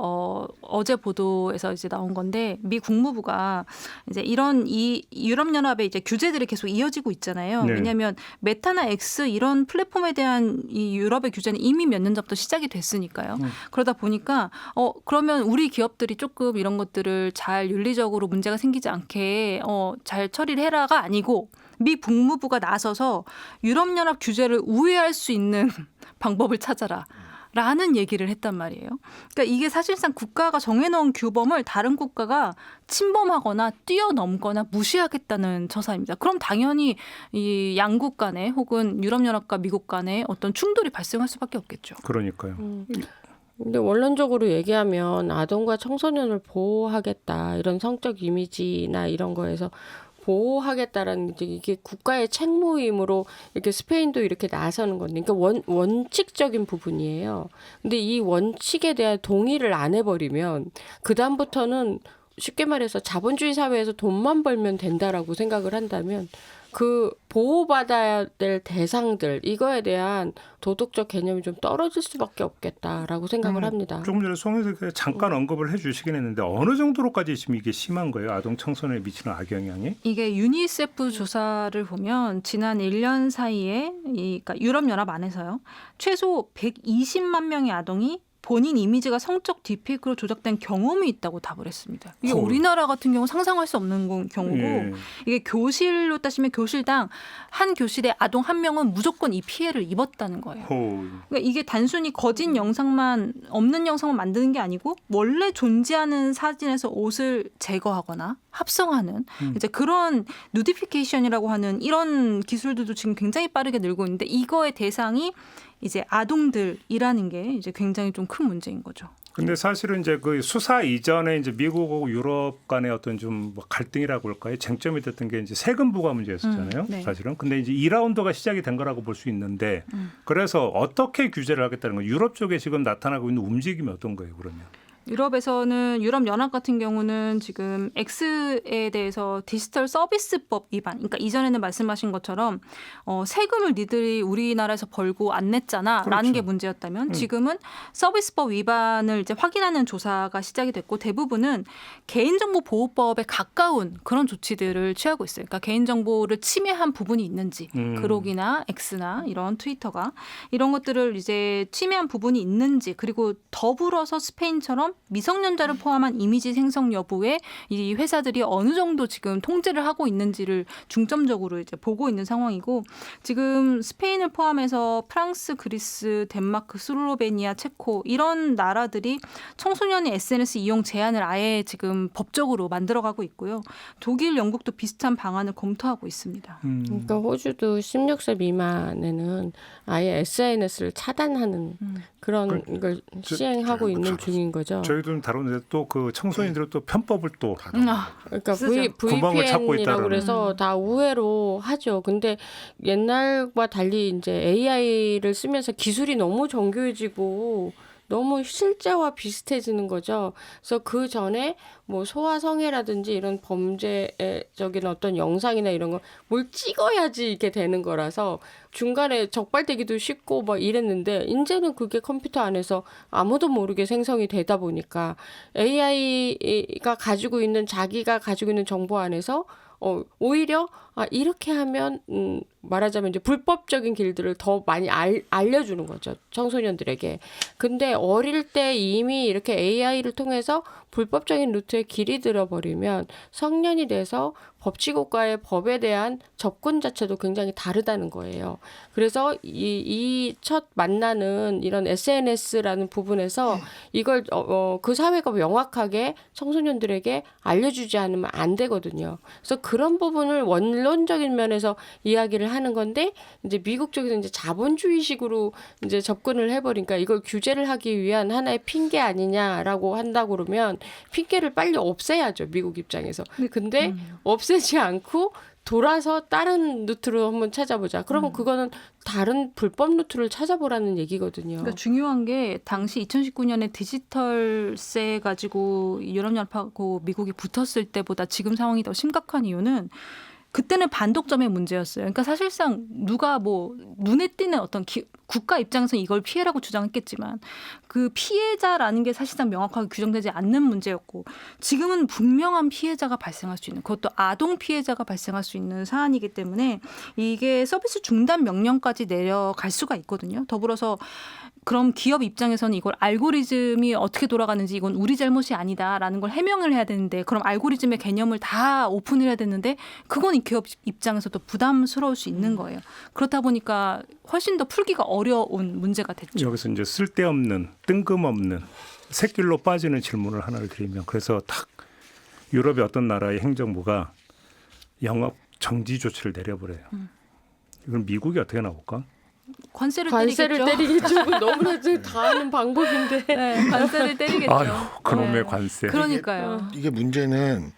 어제 보도에서 이제 나온 건데 미 국무부가 이제 이런 이 유럽 연합의 이제 규제들이 계속 이어지고 있잖아요. 네. 왜냐하면 메타나 X 이런 플랫폼에 대한 이 유럽의 규제는 이미 몇 년 전부터 시작이 됐으니까요. 그러다 보니까 그러면 우리 기업들이 조금 이런 것들을 잘 윤리적으로 문제가 생기지 않게 잘 처리를 해라가 아니고. 미 국무부가 나서서 유럽연합 규제를 우회할 수 있는 방법을 찾아라. 라는 얘기를 했단 말이에요. 그러니까 이게 사실상 국가가 정해놓은 규범을 다른 국가가 침범하거나 뛰어넘거나 무시하겠다는 처사입니다. 그럼 당연히 이 양국 간에 혹은 유럽연합과 미국 간에 어떤 충돌이 발생할 수밖에 없겠죠. 그러니까요. 근데 원론적으로 얘기하면 아동과 청소년을 보호하겠다 이런 성적 이미지나 이런 거에서 보호하겠다라는 이게 국가의 책무이므로 이렇게 스페인도 이렇게 나서는 건데, 그러니까 원칙적인 부분이에요. 근데 이 원칙에 대한 동의를 안 해버리면 그 다음부터는 쉽게 말해서 자본주의 사회에서 돈만 벌면 된다라고 생각을 한다면 그 보호받아야 될 대상들 이거에 대한 도덕적 개념이 좀 떨어질 수밖에 없겠다라고 생각을 합니다. 조금 전에 송 선생님께서 잠깐 언급을 해주시긴 했는데 어느 정도로까지 지금 이게 심한 거예요? 아동 청소년에 미치는 악영향이? 이게 유니세프 조사를 보면 지난 1년 사이에 그러니까 유럽연합 안에서요. 최소 120만 명의 아동이 본인 이미지가 성적 딥페이크로 조작된 경험이 있다고 답을 했습니다. 이게 우리나라 같은 경우 상상할 수 없는 경우고 예. 이게 교실로 따지면 교실당 한 교실에 아동 한 명은 무조건 이 피해를 입었다는 거예요. 그러니까 이게 단순히 거짓 영상만 없는 영상만 만드는 게 아니고 원래 존재하는 사진에서 옷을 제거하거나 합성하는 이제 그런 누디피케이션이라고 하는 이런 기술들도 지금 굉장히 빠르게 늘고 있는데 이거의 대상이 이제 아동들이라는 게 이제 굉장히 좀 큰 문제인 거죠. 근데 사실은 이제 그 수사 이전에 이제 미국하고 유럽 간의 어떤 좀 뭐 갈등이라고 할까요? 쟁점이 됐던 게 이제 세금 부과 문제였었잖아요. 네. 사실은. 근데 이제 2라운드가 시작이 된 거라고 볼 수 있는데 그래서 어떻게 규제를 하겠다는 거예요? 유럽 쪽에 지금 나타나고 있는 움직임이 어떤 거예요, 그러면? 유럽에서는 유럽연합 같은 경우는 지금 X에 대해서 디지털 서비스법 위반, 그러니까 이전에는 말씀하신 것처럼 세금을 니들이 우리나라에서 벌고 안 냈잖아라는 그렇죠. 게 문제였다면 지금은 서비스법 위반을 이제 확인하는 조사가 시작이 됐고 대부분은 개인정보보호법에 가까운 그런 조치들을 취하고 있어요. 그러니까 개인정보를 침해한 부분이 있는지 그록이나 X나 이런 트위터가 이런 것들을 이제 침해한 부분이 있는지 그리고 더불어서 스페인처럼 미성년자를 포함한 이미지 생성 여부에 이 회사들이 어느 정도 지금 통제를 하고 있는지를 중점적으로 이제 보고 있는 상황이고 지금 스페인을 포함해서 프랑스, 그리스, 덴마크, 슬로베니아, 체코 이런 나라들이 청소년의 SNS 이용 제한을 아예 지금 법적으로 만들어가고 있고요. 독일, 영국도 비슷한 방안을 검토하고 있습니다. 그러니까 호주도 16세 미만에는 아예 SNS를 차단하는 그런 걸 시행하고 있는 중인 거죠. 저희도 다루는데 또 그 청소년들은 또 편법을 또 그러니까 쓰죠. 구멍을 찾고 VPN이라고 있다는. 그래서 다 우회로 하죠. 근데 옛날과 달리 이제 AI를 쓰면서 기술이 너무 정교해지고 너무 실제와 비슷해지는 거죠. 그래서 그 전에 뭐 소아성애라든지 이런 범죄적인 어떤 영상이나 이런 거 뭘 찍어야지 이게 되는 거라서 중간에 적발되기도 쉽고 막 이랬는데 이제는 그게 컴퓨터 안에서 아무도 모르게 생성이 되다 보니까 AI가 가지고 있는 자기가 가지고 있는 정보 안에서 오히려 이렇게 하면 말하자면 이제 불법적인 길들을 더 많이 알려주는 거죠. 청소년들에게. 근데 어릴 때 이미 이렇게 AI를 통해서 불법적인 루트에 길이 들어버리면 성년이 돼서 법치국가의 법에 대한 접근 자체도 굉장히 다르다는 거예요. 그래서 이 첫 만나는 이런 SNS라는 부분에서 이걸 그 사회가 명확하게 청소년들에게 알려주지 않으면 안 되거든요. 그래서 그런 부분을 원론적인 면에서 이야기를 하는 건데 이제 미국 쪽에서 이제 자본주의식으로 이제 접근을 해버리니까 이걸 규제를 하기 위한 하나의 핑계 아니냐라고 한다고 그러면 핑계를 빨리 없애야죠. 미국 입장에서. 근데 없애지 않고 돌아서 다른 루트로 한번 찾아보자. 그러면 그거는 다른 불법 루트를 찾아보라는 얘기거든요. 그러니까 중요한 게 당시 2019년에 디지털세 가지고 유럽연합하고 미국이 붙었을 때보다 지금 상황이 더 심각한 이유는 그때는 반독점의 문제였어요. 그러니까 사실상 누가 뭐 눈에 띄는 어떤 국가 입장에서 이걸 피해라고 주장했겠지만 그 피해자라는 게 사실상 명확하게 규정되지 않는 문제였고 지금은 분명한 피해자가 발생할 수 있는 그것도 아동 피해자가 발생할 수 있는 사안이기 때문에 이게 서비스 중단 명령까지 내려갈 수가 있거든요. 더불어서 그럼 기업 입장에서는 이걸 알고리즘이 어떻게 돌아가는지 이건 우리 잘못이 아니다라는 걸 해명을 해야 되는데 그럼 알고리즘의 개념을 다 오픈을 해야 되는데 그건 이 기업 입장에서도 부담스러울 수 있는 거예요. 그렇다 보니까 훨씬 더 풀기가 어려운 문제가 됐죠. 여기서 이제 쓸데없는 뜬금없는 새길로 빠지는 질문을 하나를 드리면 그래서 딱 유럽의 어떤 나라의 행정부가 영업 정지 조치를 내려버려요. 이건 미국이 어떻게 나올까? 관세를 때리겠죠. 너무나도 다 아는 방법인데. 네, 관세를 때리겠죠. 아유, 그놈의 네. 관세. 그러니까요. 이게 문제는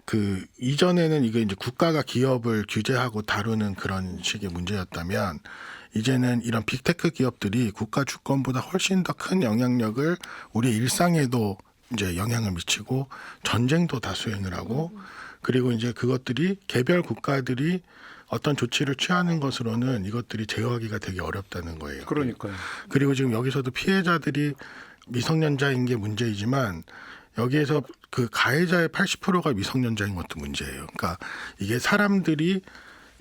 그 이전에는 이게 이제 국가가 기업을 규제하고 다루는 그런 식의 문제였다면 이제는 이런 빅테크 기업들이 국가 주권보다 훨씬 더 큰 영향력을 우리 일상에도 이제 영향을 미치고 전쟁도 다 수행을 하고 그리고 이제 그것들이 개별 국가들이 어떤 조치를 취하는 것으로는 이것들이 제어하기가 되게 어렵다는 거예요. 그러니까요. 그리고 지금 여기서도 피해자들이 미성년자인 게 문제이지만 여기에서 그 가해자의 80%가 미성년자인 것도 문제예요. 그러니까 이게 사람들이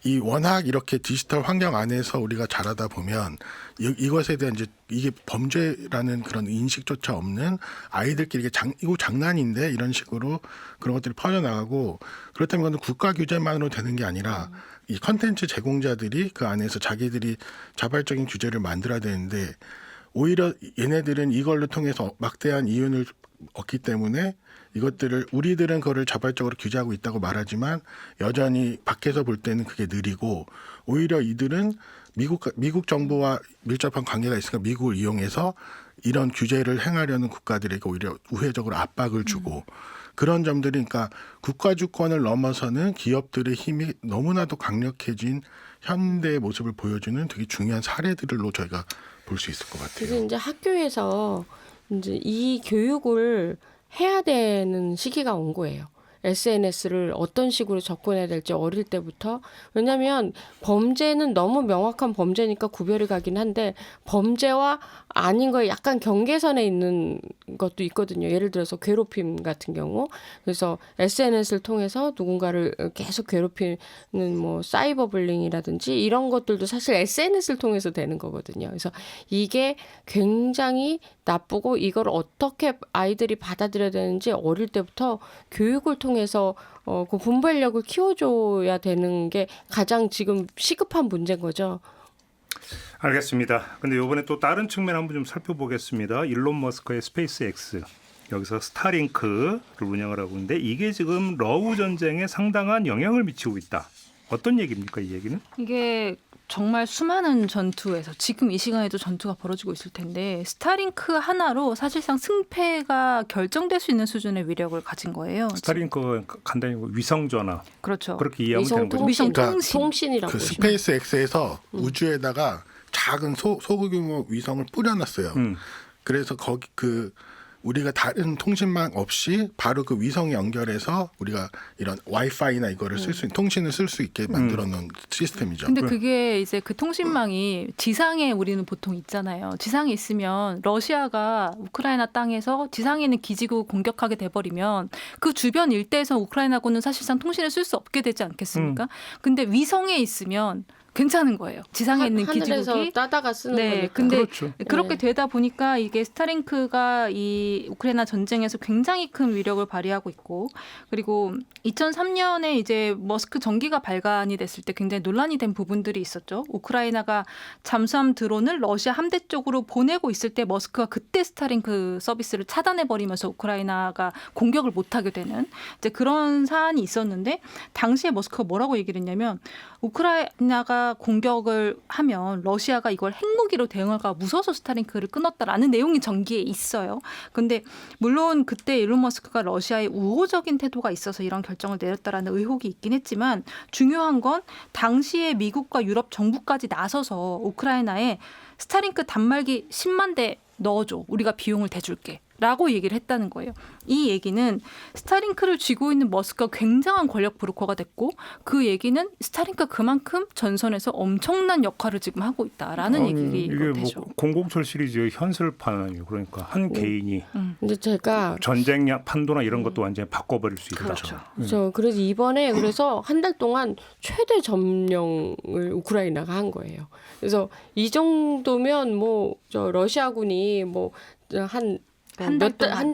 이 워낙 이렇게 디지털 환경 안에서 우리가 자라다 보면 이것에 대한 이제 이게 범죄라는 그런 인식조차 없는 아이들끼리 이거 장난인데 이런 식으로 그런 것들이 퍼져나가고 그렇다면 이건 국가 규제만으로 되는 게 아니라 이 컨텐츠 제공자들이 그 안에서 자기들이 자발적인 규제를 만들어야 되는데 오히려 얘네들은 이걸로 통해서 막대한 이윤을 얻기 때문에 이것들을 우리들은 그거를 자발적으로 규제하고 있다고 말하지만 여전히 밖에서 볼 때는 그게 느리고 오히려 이들은 미국 정부와 밀접한 관계가 있으니까 미국을 이용해서 이런 규제를 행하려는 국가들에게 오히려 우회적으로 압박을 주고 그런 점들이 그러니까 국가 주권을 넘어서는 기업들의 힘이 너무나도 강력해진 현대의 모습을 보여주는 되게 중요한 사례들로 저희가 볼 수 있을 것 그래서 같아요. 이제 학교에서 이제 이 교육을 해야 되는 시기가 온 거예요. SNS를 어떤 식으로 접근해야 될지 어릴 때부터. 왜냐하면 범죄는 너무 명확한 범죄니까 구별이 가긴 한데 범죄와 아닌 거에 약간 경계선에 있는 것도 있거든요. 예를 들어서 괴롭힘 같은 경우. 그래서 SNS를 통해서 누군가를 계속 괴롭히는 뭐 사이버 불링이라든지 이런 것들도 사실 SNS를 통해서 되는 거거든요. 그래서 이게 굉장히 나쁘고 이걸 어떻게 아이들이 받아들여야 되는지 어릴 때부터 교육을 통해서 그 분별력을 키워줘야 되는 게 가장 지금 시급한 문제인 거죠. 알겠습니다. 근데 이번에 또 다른 측면 한번 좀 살펴보겠습니다. 일론 머스크의 스페이스 X. 여기서 스타링크를 운영을 하고 있는데 이게 지금 러우 전쟁에 상당한 영향을 미치고 있다. 어떤 얘기입니까, 이 얘기는? 이게 정말 수많은 전투에서 지금 이 시간에도 전투가 벌어지고 있을 텐데 스타링크 하나로 사실상 승패가 결정될 수 있는 수준의 위력을 가진 거예요. 스타링크가 간단히 위성 전화. 그렇죠. 그렇게 이해하면 되는 거죠. 위성 그러니까 통신. 통신이라고 그 보시면. 스페이스 X에서 우주에다가 작은 소규모 위성을 뿌려놨어요. 그래서 거기 우리가 다른 통신망 없이 바로 그 위성에 연결해서 우리가 이런 와이파이나 이거를 쓸 수 통신을 쓸 수 있게 만들어 놓은 시스템이죠. 근데 그게 이제 그 통신망이 지상에 우리는 보통 있잖아요. 지상에 있으면 러시아가 우크라이나 땅에서 지상에 있는 기지국 공격하게 돼버리면 그 주변 일대에서 우크라이나군은 사실상 통신을 쓸 수 없게 되지 않겠습니까? 근데 위성에 있으면 괜찮은 거예요. 지상에 있는 하늘에서 기지국이. 따다가 쓰는 네, 거니까. 근데 그렇죠. 그렇게 되다 보니까 이게 스타링크가 이 우크라이나 전쟁에서 굉장히 큰 위력을 발휘하고 있고 그리고 2003년에 이제 머스크 전기가 발간이 됐을 때 굉장히 논란이 된 부분들이 있었죠. 우크라이나가 잠수함 드론을 러시아 함대 쪽으로 보내고 있을 때 머스크가 그때 스타링크 서비스를 차단해 버리면서 우크라이나가 공격을 못하게 되는 이제 그런 사안이 있었는데 당시에 머스크가 뭐라고 얘기를 했냐면 우크라이나가 공격을 하면 러시아가 이걸 핵무기로 대응할까 무서워서 스타링크를 끊었다라는 내용이 전기에 있어요. 근데 물론 그때 일론 머스크가 러시아의 우호적인 태도가 있어서 이런 결정을 내렸다라는 의혹이 있긴 했지만 중요한 건 당시에 미국과 유럽 정부까지 나서서 우크라이나에 스타링크 단말기 10만 대 넣어줘. 우리가 비용을 대줄게. 라고 얘기를 했다는 거예요. 이 얘기는 스타링크를 쥐고 있는 머스크가 굉장한 권력 브로커가 됐고 그 얘기는 스타링크가 그만큼 전선에서 엄청난 역할을 지금 하고 있다라는 이게 얘기가 되죠. 뭐 공공철 시리즈의 현실판이에요. 그러니까 한 개인이 근데 제가 전쟁 판도나 이런 것도 완전히 바꿔버릴 수 있다. 그렇죠. 그래서 이번에 그래서 한 달 동안 최대 점령을 우크라이나가 한 거예요. 그래서 이 정도면 뭐 저 러시아군이 한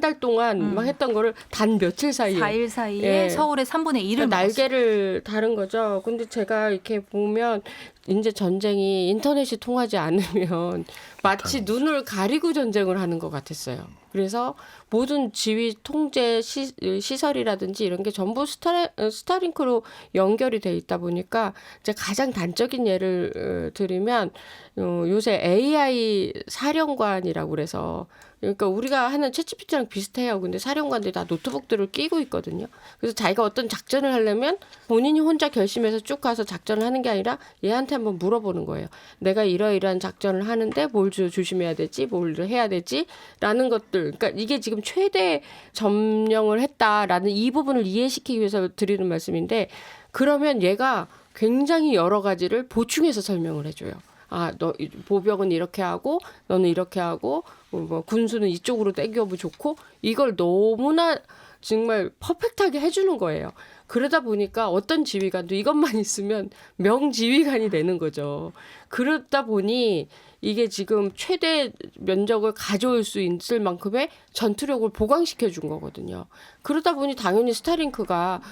달 동안 막 했던 거를 단 며칠 사이에 4일 사이에 예. 서울의 3분의 1을 날개를 다른 거죠. 근데 제가 이렇게 보면 이제 전쟁이 인터넷이 통하지 않으면 마치 눈을 가리고 전쟁을 하는 것 같았어요. 그래서 모든 지휘 통제 시설이라든지 이런 게 전부 스타링크로 연결이 돼 있다 보니까 이제 가장 단적인 예를 들으면 요새 AI 사령관이라고 그래서 그러니까 우리가 하는 챗GPT랑 비슷해요. 근데 사령관들이 다 노트북들을 끼고 있거든요. 그래서 자기가 어떤 작전을 하려면 본인이 혼자 결심해서 쭉 가서 작전을 하는 게 아니라 얘한테 한번 물어보는 거예요. 내가 이러이러한 작전을 하는데 뭘 조심해야 되지? 뭘 해야 되지? 라는 것들. 그러니까 이게 지금 최대 점령을 했다라는 이 부분을 이해시키기 위해서 드리는 말씀인데 그러면 얘가 굉장히 여러 가지를 보충해서 설명을 해줘요. 아, 너 보병은 이렇게 하고 너는 이렇게 하고 뭐 군수는 이쪽으로 땡겨면 좋고 이걸 너무나 정말 퍼펙트하게 해주는 거예요. 그러다 보니까 어떤 지휘관도 이것만 있으면 명지휘관이 되는 거죠. 그러다 보니 이게 지금 최대 면적을 가져올 수 있을 만큼의 전투력을 보강시켜 준 거거든요. 그러다 보니 당연히 스타링크를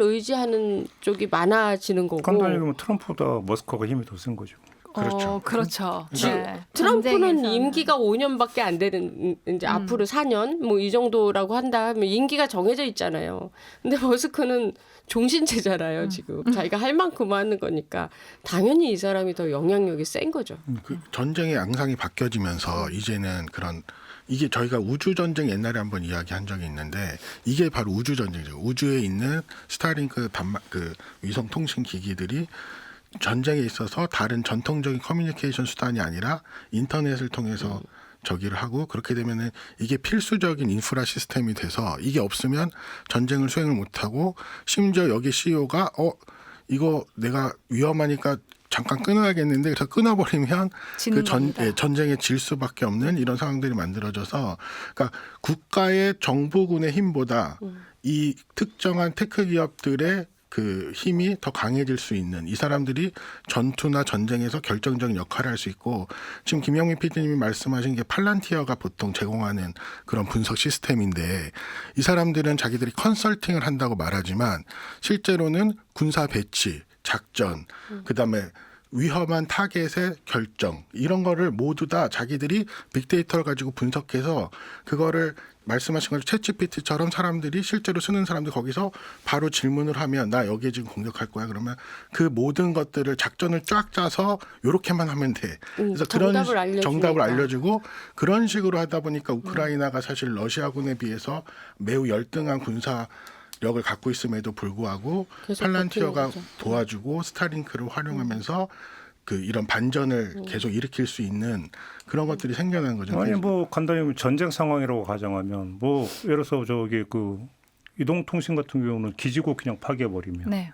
의지하는 쪽이 많아지는 거고. 간단히 트럼프보다 머스크가 힘이 더 센 거죠. 그렇죠. 그렇죠. 네. 트럼프는 임기가 5년밖에 안 되는 이제 앞으로 4년 뭐 이 정도라고 한다 하면 임기가 정해져 있잖아요. 근데 머스크는 종신체잖아요. 지금 자기가 할 만큼 하는 거니까 당연히 이 사람이 더 영향력이 센 거죠. 그 전쟁의 양상이 바뀌어지면서 이제는 그런 이게 저희가 우주 전쟁 옛날에 한번 이야기한 적이 있는데 이게 바로 우주 전쟁이죠. 우주에 있는 스타링크 그 위성 통신 기기들이 전쟁에 있어서 다른 전통적인 커뮤니케이션 수단이 아니라 인터넷을 통해서 저기를 하고 그렇게 되면은 이게 필수적인 인프라 시스템이 돼서 이게 없으면 전쟁을 수행을 못하고 심지어 여기 CEO가 이거 내가 위험하니까 잠깐 끊어야겠는데 그래서 끊어버리면 그 전쟁에 질 수밖에 없는 이런 상황들이 만들어져서 그러니까 국가의 정부군의 힘보다 이 특정한 테크 기업들의 그 힘이 더 강해질 수 있는 이 사람들이 전투나 전쟁에서 결정적인 역할을 할 수 있고 지금 김영민 PD님이 말씀하신 게 팔란티어가 보통 제공하는 그런 분석 시스템인데 이 사람들은 자기들이 컨설팅을 한다고 말하지만 실제로는 군사 배치, 작전, 그다음에 위험한 타겟의 결정 이런 거를 모두 다 자기들이 빅데이터를 가지고 분석해서 그거를 말씀하신 것처럼 챗GPT처럼 사람들이 실제로 쓰는 사람들 거기서 바로 질문을 하면 나 여기에 지금 공격할 거야 그러면 그 모든 것들을 작전을 쫙 짜서 요렇게만 하면 돼. 그래서 그런 정답을 알려주고 그런 식으로 하다 보니까 우크라이나가 사실 러시아군에 비해서 매우 열등한 군사 력을 갖고 있음에도 불구하고 팔란티어가 도와주고 스타링크를 활용하면서 그 이런 반전을 계속 일으킬 수 있는 그런 것들이 생겨난 거죠. 아니 뭐 간단히 전쟁 상황이라고 가정하면 뭐 예를 들어서 저기 그 이동통신 같은 경우는 기지국 그냥 파괴해 버리면 네.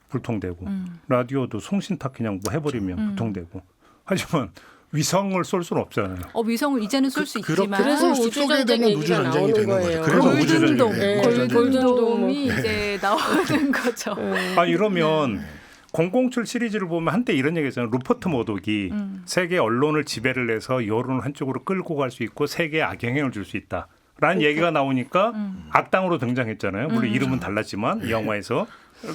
불통되고 라디오도 송신탑 그냥 뭐 해버리면 불통되고 하지만 위성을 쏠 수는 없잖아요. 위성을 이제는 쏠 수 있지만 그래서 우주전쟁 얘기가 나오는 거예요. 그래서 우주전쟁. 골든돔이 이제 나오는 거죠. 아 이러면 007 시리즈를 보면 한때 이런 얘기했잖아요. 루퍼트 머독이 세계 언론을 지배를 해서 여론을 한쪽으로 끌고 갈 수 있고 세계에 악영향을 줄 수 있다라는 얘기가 나오니까 악당으로 등장했잖아요. 물론 이름은 달랐지만 이 영화에서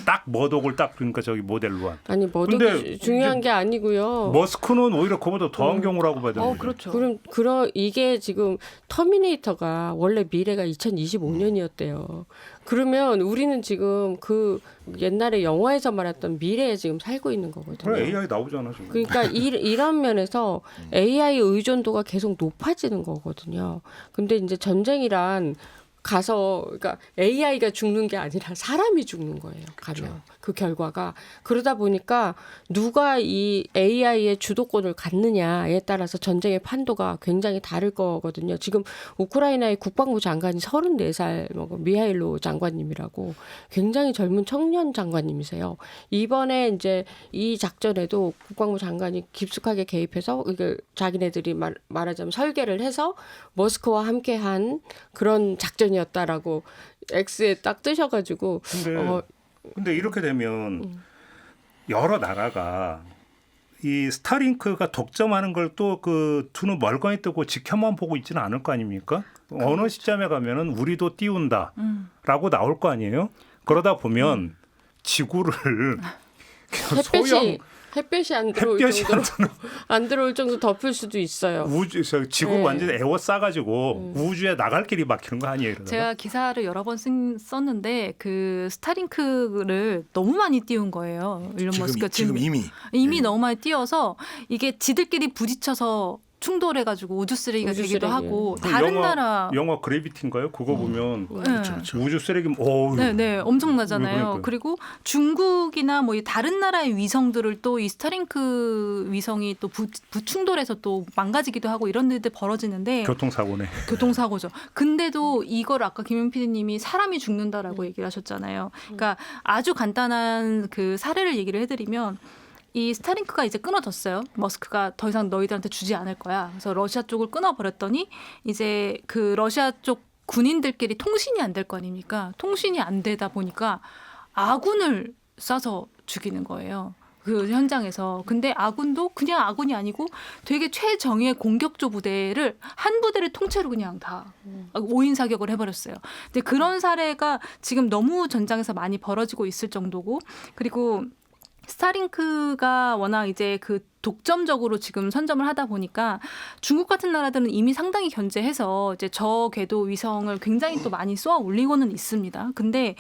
딱 머독을 딱 그러니까 저기 모델로 한. 아니 머독이 중요한 게 아니고요. 머스크는 오히려 그보다 더한 경우라고 봐야 되는 거죠. 그렇죠. 그럼 이게 지금 터미네이터가 원래 미래가 2025년이었대요. 그러면 우리는 지금 그 옛날에 영화에서 말했던 미래에 지금 살고 있는 거거든요. 그래 AI 나오잖아 지금. 그러니까 이런 면에서 AI 의존도가 계속 높아지는 거거든요. 근데 이제 전쟁이란 가서 그러니까 AI가 죽는 게 아니라 사람이 죽는 거예요. 가면 그렇죠. 그 결과가 그러다 보니까 누가 이 AI의 주도권을 갖느냐에 따라서 전쟁의 판도가 굉장히 다를 거거든요. 지금 우크라이나의 국방부 장관이 34살 미하일로 장관님이라고 굉장히 젊은 청년 장관님이세요. 이번에 이제 이 작전에도 국방부 장관이 깊숙하게 개입해서 이게 자기네들이 말하자면 설계를 해서 머스크와 함께한 그런 작전이었다라고 X에 딱 뜨셔가지고. 근데 이렇게 되면 여러 나라가 이 스타링크가 독점하는 걸 또 그 두 눈 멀쩡히 뜨고 지켜만 보고 있지는 않을 거 아닙니까? 어느 시점에 가면은 우리도 띄운다라고 나올 거 아니에요? 그러다 보면 지구를 소형 햇볕이 안 들어올 정도 덮을 수도 있어요. 지구 완전히 에워싸가지고 우주에 나갈 길이 막히는 거 아니에요? 이러다가? 제가 기사를 여러 번 썼는데 그 스타링크를 너무 많이 띄운 거예요. 일론 머스크가 지금 이미 너무 많이 띄워서 이게 지들끼리 부딪혀서 충돌해가지고 우주 쓰레기가 우주 되기도 쓰레기. 하고 그 다른 나라 영화 그래비티인가요? 그거 보면 그렇죠, 우주 쓰레기 어우. 네, 엄청나잖아요. 그러니까요. 그리고 중국이나 뭐 이 다른 나라의 위성들을 또 이 스타링크 위성이 또 부충돌해서 또 망가지기도 하고 이런 일들 벌어지는데 교통사고네. 교통사고죠. 근데도 이걸 아까 김용 PD님이 사람이 죽는다라고 얘기를 하셨잖아요. 그러니까 아주 간단한 그 사례를 얘기를 해드리면 이 스타링크가 이제 끊어졌어요. 머스크가 더 이상 너희들한테 주지 않을 거야. 그래서 러시아 쪽을 끊어버렸더니 이제 그 러시아 쪽 군인들끼리 통신이 안 될 거 아닙니까? 통신이 안 되다 보니까 아군을 쏴서 죽이는 거예요. 그 현장에서. 근데 아군도 그냥 아군이 아니고 되게 최정예 공격조 부대를 한 부대를 통째로 그냥 다 5인 사격을 해버렸어요. 근데 그런 사례가 지금 너무 전장에서 많이 벌어지고 있을 정도고 그리고 스타링크가 워낙 이제 그 독점적으로 지금 선점을 하다 보니까 중국 같은 나라들은 이미 상당히 견제해서 이제 저궤도 위성을 굉장히 또 많이 쏘아 올리고는 있습니다. 근데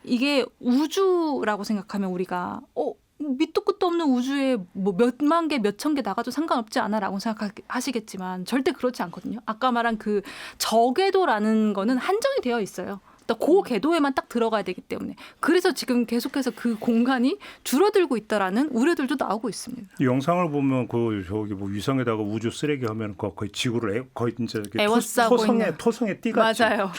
이게 우주라고 생각하면 우리가 밑도 끝도 없는 우주에 뭐 몇만 개, 몇천 개 나가도 상관없지 않아라고 생각하시겠지만 절대 그렇지 않거든요. 아까 말한 그 저궤도라는 거는 한정이 되어 있어요. 그 궤도에만 딱 들어가야 되기 때문에 그래서 지금 계속해서 그 공간이 줄어들고 있다라는 우려들도 나오고 있습니다. 이 영상을 보면 그 저기 뭐 위성에다가 우주 쓰레기 하면 거의 지구를 거의 이제 에워싸고 토성에 띠같이 맞아요.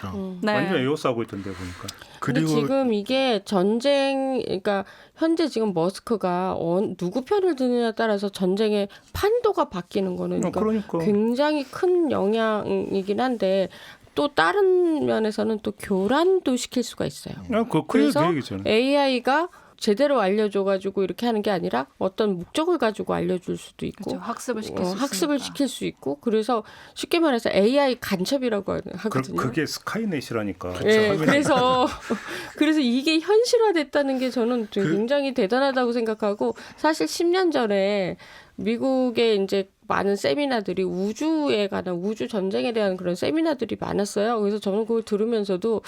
완전 에워싸고 있던데 보니까. 근데 지금 이게 전쟁, 그러니까 현재 지금 머스크가 누구 편을 드느냐에 따라서 전쟁의 판도가 바뀌는 거는 그러니까. 굉장히 큰 영향이긴 한데 또 다른 면에서는 또 교란도 시킬 수가 있어요. 그래서 AI가 제대로 알려줘가지고 이렇게 하는 게 아니라 어떤 목적을 가지고 알려줄 수도 있고 그렇죠. 학습을 시킬 수 있고 그래서 쉽게 말해서 AI 간첩이라고 하거든요. 그게 스카이넷이라니까. 네, 그래서 이게 현실화됐다는 게 저는 굉장히 대단하다고 생각하고 사실 10년 전에 미국의 이제 많은 세미나들이 우주에 관한 우주 전쟁에 대한 그런 세미나들이 많았어요. 그래서 저는 그걸 들으면서도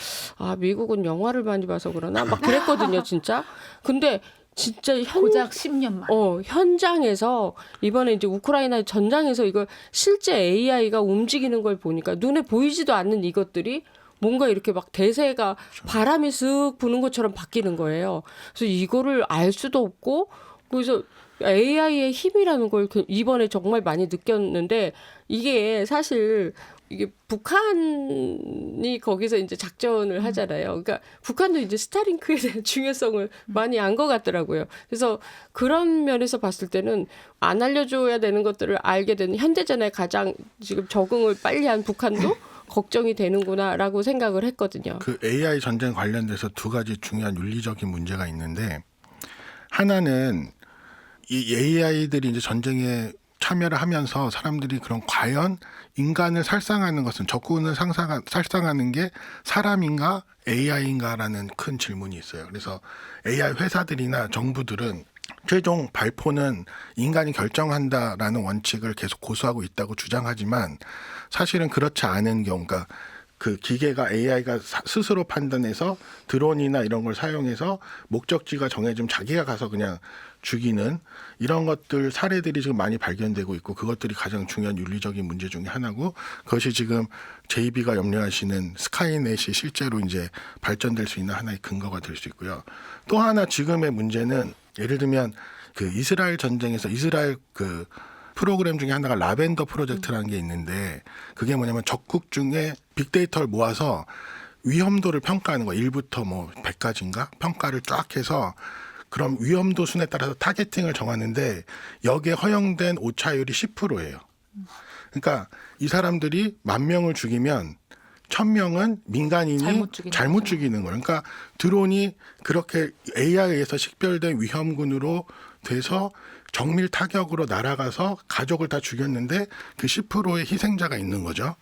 미국은 영화를 많이 봐서 그러나 막 그랬거든요, 진짜. 근데 진짜 고작 10년 만. 현장에서 이번에 이제 우크라이나 전장에서 이걸 실제 AI가 움직이는 걸 보니까 눈에 보이지도 않는 이것들이 뭔가 이렇게 막 대세가 바람이 쓱 부는 것처럼 바뀌는 거예요. 그래서 이거를 알 수도 없고 그래서 AI의 힘이라는 걸 이번에 정말 많이 느꼈는데 이게 사실 이게 북한이 거기서 이제 작전을 하잖아요. 그러니까 북한도 이제 스타링크에 대한 중요성을 많이 안 것 같더라고요. 그래서 그런 면에서 봤을 때는 안 알려줘야 되는 것들을 알게 되는 현대전에 가장 지금 적응을 빨리 한 북한도 걱정이 되는구나라고 생각을 했거든요. 그 AI 전쟁 관련돼서 두 가지 중요한 윤리적인 문제가 있는데 하나는 이 AI들이 이제 전쟁에 참여를 하면서 사람들이 그런 과연 인간을 살상하는 것은 적군을 살상하는 게 사람인가 AI인가라는 큰 질문이 있어요. 그래서 AI 회사들이나 정부들은 최종 발포는 인간이 결정한다라는 원칙을 계속 고수하고 있다고 주장하지만 사실은 그렇지 않은 경우, 그러니까 그 기계가 AI가 스스로 판단해서 드론이나 이런 걸 사용해서 목적지가 정해지면 자기가 가서 그냥 죽이는 이런 것들 사례들이 지금 많이 발견되고 있고 그것들이 가장 중요한 윤리적인 문제 중에 하나고 그것이 지금 JB가 염려하시는 스카이넷이 실제로 이제 발전될 수 있는 하나의 근거가 될 수 있고요. 또 하나 지금의 문제는 예를 들면 그 이스라엘 전쟁에서 이스라엘 그 프로그램 중에 하나가 라벤더 프로젝트라는 게 있는데 그게 뭐냐면 적국 중에 빅데이터를 모아서 위험도를 평가하는 거예요. 1부터 뭐 100까지인가 평가를 쫙 해서 그럼 위험도 순에 따라서 타겟팅을 정하는데 여기에 허용된 오차율이 10%예요. 그러니까 이 사람들이 10,000명을 죽이면 1,000명은 민간인이 잘못 죽이는 거예요. 그러니까 드론이 그렇게 AI에 의해서 식별된 위험군으로 돼서 정밀 타격으로 날아가서 가족을 다 죽였는데 그 10%의 희생자가 있는 거죠.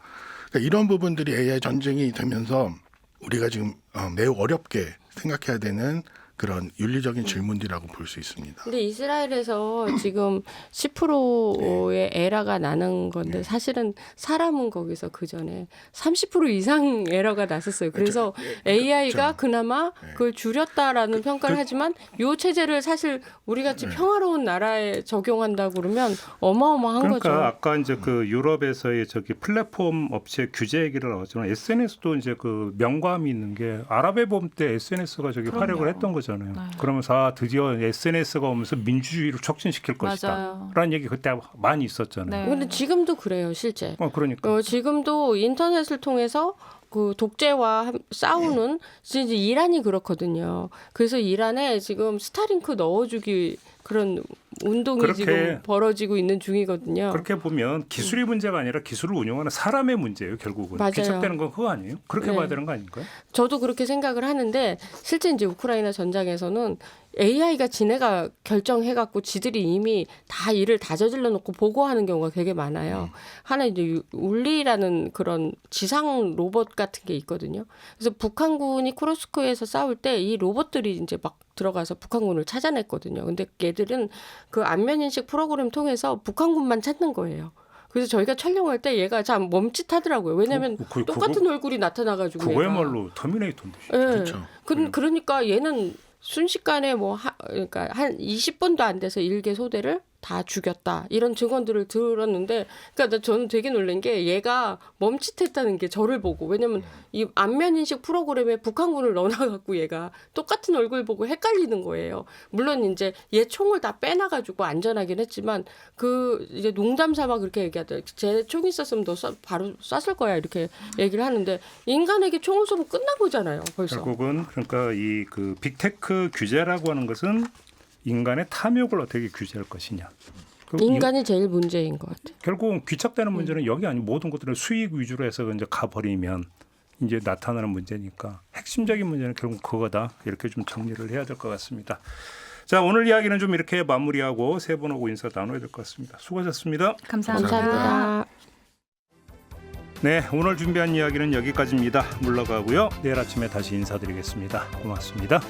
그러니까 이런 부분들이 AI 전쟁이 되면서 우리가 지금 매우 어렵게 생각해야 되는 그런 윤리적인 질문들이라고 볼 수 있습니다. 근데 이스라엘에서 지금 10%의 에러가 나는 건데 사실은 사람은 거기서 그 전에 30% 이상 에러가 났었어요. 그래서 AI가 그나마 그걸 줄였다라는 평가를 하지만 이 체제를 사실 우리 같이 평화로운 나라에 적용한다고 그러면 어마어마한 그러니까 거죠. 아까 이제 그 유럽에서의 저기 플랫폼 업체 규제 얘기를 나왔지만 SNS도 이제 그 명감이 있는 게 아랍의 봄 때 SNS가 저기 활약을 했던 거잖아요. 그러면서 드디어 SNS가 오면서 민주주의를 촉진시킬 것이다. 맞아요. 라는 얘기 그때 많이 있었잖아요. 네. 근데 지금도 그래요, 실제. 그러니까. 지금도 인터넷을 통해서 그 독재와 싸우는 이제 이란이 그렇거든요. 그래서 이란에 지금 스타링크 넣어주기 그런 운동이 그렇게 지금 벌어지고 있는 중이거든요. 그렇게 보면 기술이 문제가 아니라 기술을 운영하는 사람의 문제예요. 결국은. 맞아요. 귀착되는 건 그거 아니에요? 그렇게 네. 봐야 되는 거 아닌가요? 저도 그렇게 생각을 하는데 실제 이제 우크라이나 전장에서는 AI가 지네가 결정해갖고 지들이 이미 다 일을 다 저질러 놓고 보고하는 경우가 되게 많아요. 하나 이제 울리라는 그런 지상 로봇 같은 게 있거든요. 그래서 북한군이 쿠로스크에서 싸울 때 이 로봇들이 이제 막 들어가서 북한군을 찾아냈거든요. 근데 얘들은 그 안면인식 프로그램 통해서 북한군만 찾는 거예요. 그래서 저희가 촬영할 때 얘가 참 멈칫하더라고요. 왜냐하면 똑같은 얼굴이 나타나가지고 그거야말로 터미네이터인데. 예. 그렇죠. 그러니까 얘는 순식간에 그러니까 한 20분도 안 돼서 일개 소대를 다 죽였다. 이런 증언들을 들었는데 그러니까 저는 되게 놀란 게 얘가 멈칫했다는 게 저를 보고 왜냐면 이 안면인식 프로그램에 북한군을 넣어놔갖고 얘가 똑같은 얼굴 보고 헷갈리는 거예요. 물론 이제 얘 총을 다 빼놔가지고 안전하긴 했지만 그 이제 농담 삼아 그렇게 얘기하더라고요. 제 총 있었으면 너 바로 쐈을 거야 이렇게 얘기를 하는데 인간에게 총을 쏘면 끝나보잖아요. 벌써. 결국은 그러니까 이 그 빅테크 규제라고 하는 것은 인간의 탐욕을 어떻게 규제할 것이냐. 인간이 제일 문제인 것 같아요. 결국은 귀착되는 문제는 여기 아니 모든 것들은 수익 위주로 해서 이제 가버리면 이제 나타나는 문제니까 핵심적인 문제는 결국 그거다. 이렇게 좀 정리를 해야 될 것 같습니다. 자, 오늘 이야기는 좀 이렇게 마무리하고 세 분하고 인사 나눠야 될 것 같습니다. 수고하셨습니다. 감사합니다. 네, 오늘 준비한 이야기는 여기까지입니다. 물러가고요. 내일 아침에 다시 인사드리겠습니다. 고맙습니다.